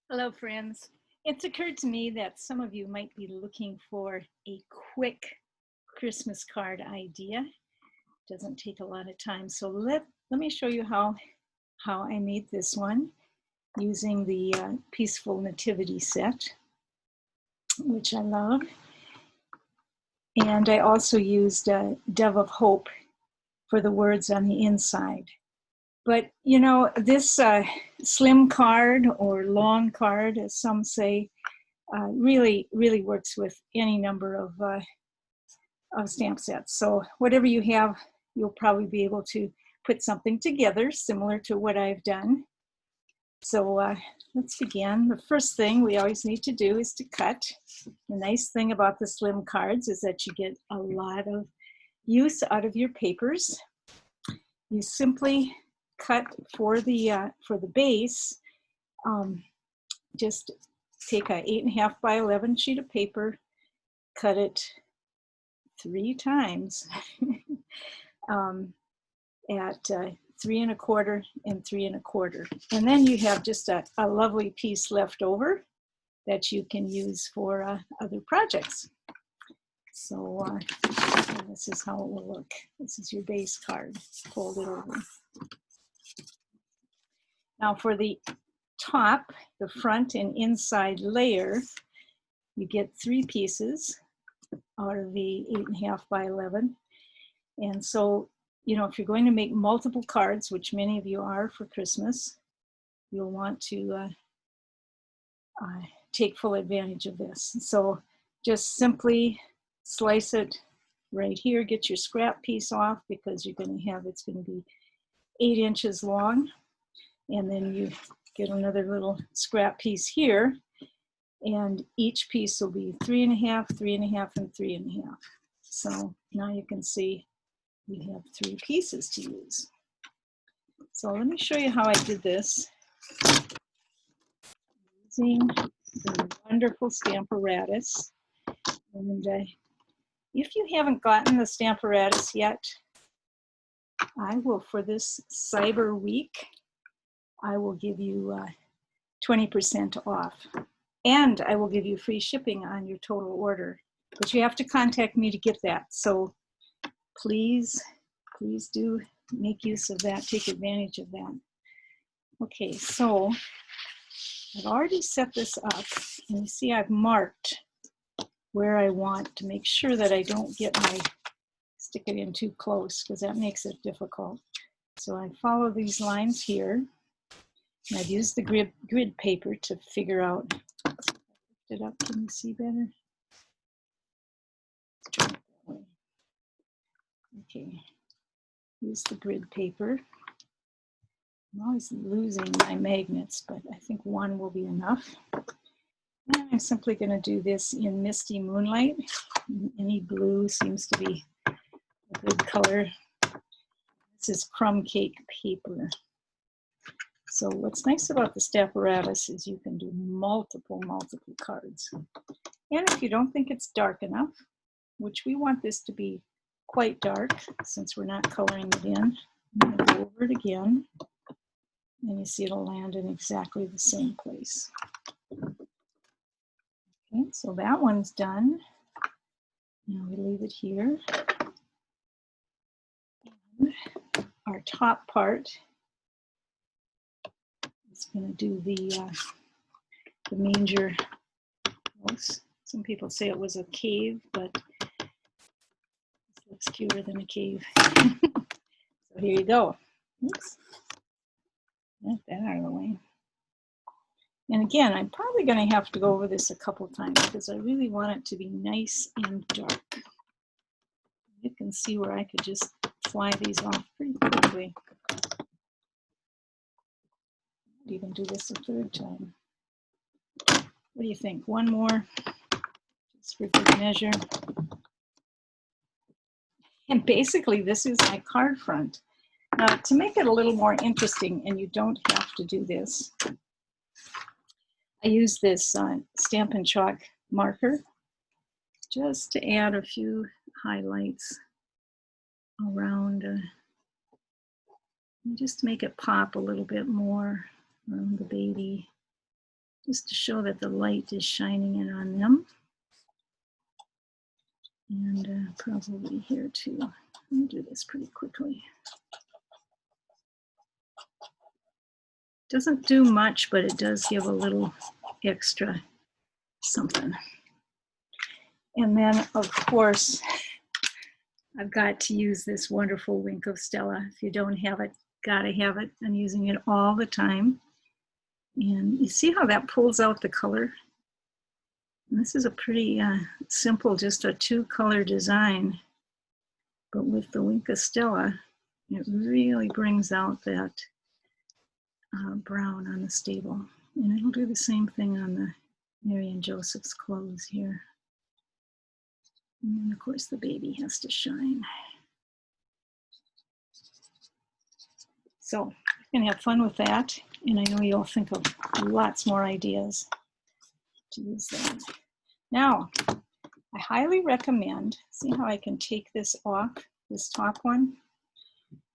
Hello, friends. It's occurred to me that some of you might be looking for a quick Christmas card idea. Doesn't take a lot of time. So let me show you how I made this one using the Peaceful Nativity set, which I love. And I also used Dove of Hope for the words on the inside. But you know, this slim card or long card, as some say, really works with any number of stamp sets. So whatever you have, you'll probably be able to put something together similar to what I've done. So let's begin. The first thing we always need to do is to cut. The nice thing about the slim cards is that you get a lot of use out of your papers. You simply cut for the base. Just take a 8.5 by 11 sheet of paper, cut it 3 times at 3 1/4 and 3 1/4. And then you have just a lovely piece left over that you can use for other projects. So this is how it will look. This is your base card. Fold it over. Now for the top, the front and inside layer, you get 3 pieces out of the 8.5 by 11. And so, you know, if you're going to make multiple cards, which many of you are for Christmas, you'll want to take full advantage of this. So just simply slice it right here, get your scrap piece off because you're going to have, it's going to be 8 inches long. And then you get another little scrap piece here. And each piece will be 3 1/2, 3 1/2, and 3 1/2. So now you can see we have 3 pieces to use. So let me show you how I did this using the wonderful Stamparatus. And if you haven't gotten the Stamparatus yet, I will, for this Cyber Week, I will give you 20% off. And I will give you free shipping on your total order. But you have to contact me to get that. So please do make use of that, take advantage of that. Okay, so I've already set this up, and you see I've marked where I want to make sure that I don't stick it in too close, because that makes it difficult. So I follow these lines here, and I've used the grid paper to figure out. Lift it up, can you see better? Let's try it that way. Okay, use the grid paper. I'm always losing my magnets, but I think one will be enough. And I'm simply going to do this in Misty Moonlight. Any blue seems to be a good color. This is crumb cake paper. So what's nice about the Stamparatus is you can do multiple cards. And if you don't think it's dark enough, which we want this to be quite dark since we're not coloring it in, I'm going to go over it again. And you see it'll land in exactly the same place. Okay, so that one's done. Now we leave it here. And our top part is going to do the manger house. Some people say it was a cave, but this looks cuter than a cave. So here you go. Oops. Get that out of the way. And again, I'm probably going to have to go over this a couple times because I really want it to be nice and dark. You can see where I could just fly these off pretty quickly. I'd even do this a 3rd time. What do you think? One more, just for good measure. And basically, this is my card front. Now, to make it a little more interesting, and you don't have to do this, I use this Stampin' Chalk marker just to add a few highlights around, just to make it pop a little bit more around the baby. just to show that the light is shining in on them. And probably here too. Let me do this pretty quickly. Doesn't do much, but it does give a little extra something. And then, of course, I've got to use this wonderful Wink of Stella. If you don't have it, gotta have it. I'm using it all the time. And you see how that pulls out the color? And this is a pretty simple, just a 2-color design. But with the Wink of Stella, it really brings out that brown on the stable. And it'll do the same thing on the Mary and Joseph's clothes here. And then, of course, the baby has to shine. So you can have fun with that. And I know you'll think of lots more ideas to use that. Now, I highly recommend, see how I can take this off, this top one?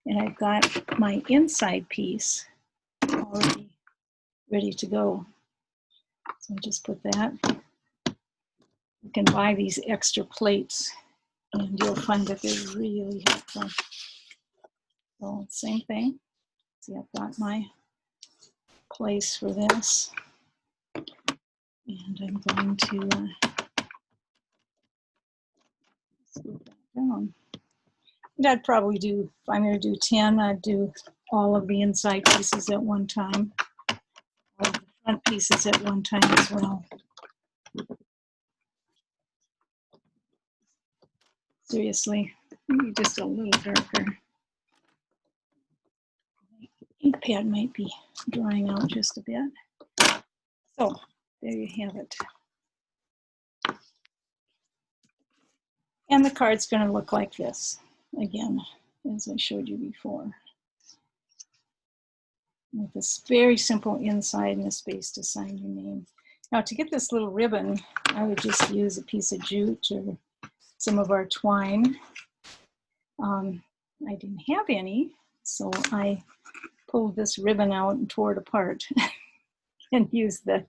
And I've got my inside piece already ready to go. So I just put that. You can buy these extra plates and you'll find that they're really helpful. So same thing. See, I've got my place for this. And I'm going to scoop that down. And I'd probably do, if I'm going to do 10, I'd do all of the inside pieces at one time. All of the front pieces at one time as well. Seriously, maybe just a little darker. Ink pad might be drying out just a bit. So there you have it. And the card's going to look like this, again, as I showed you before. With this very simple inside and a space to sign your name. Now to get this little ribbon, I would just use a piece of jute or some of our twine. I didn't have any, so I pulled this ribbon out and tore it apart and used the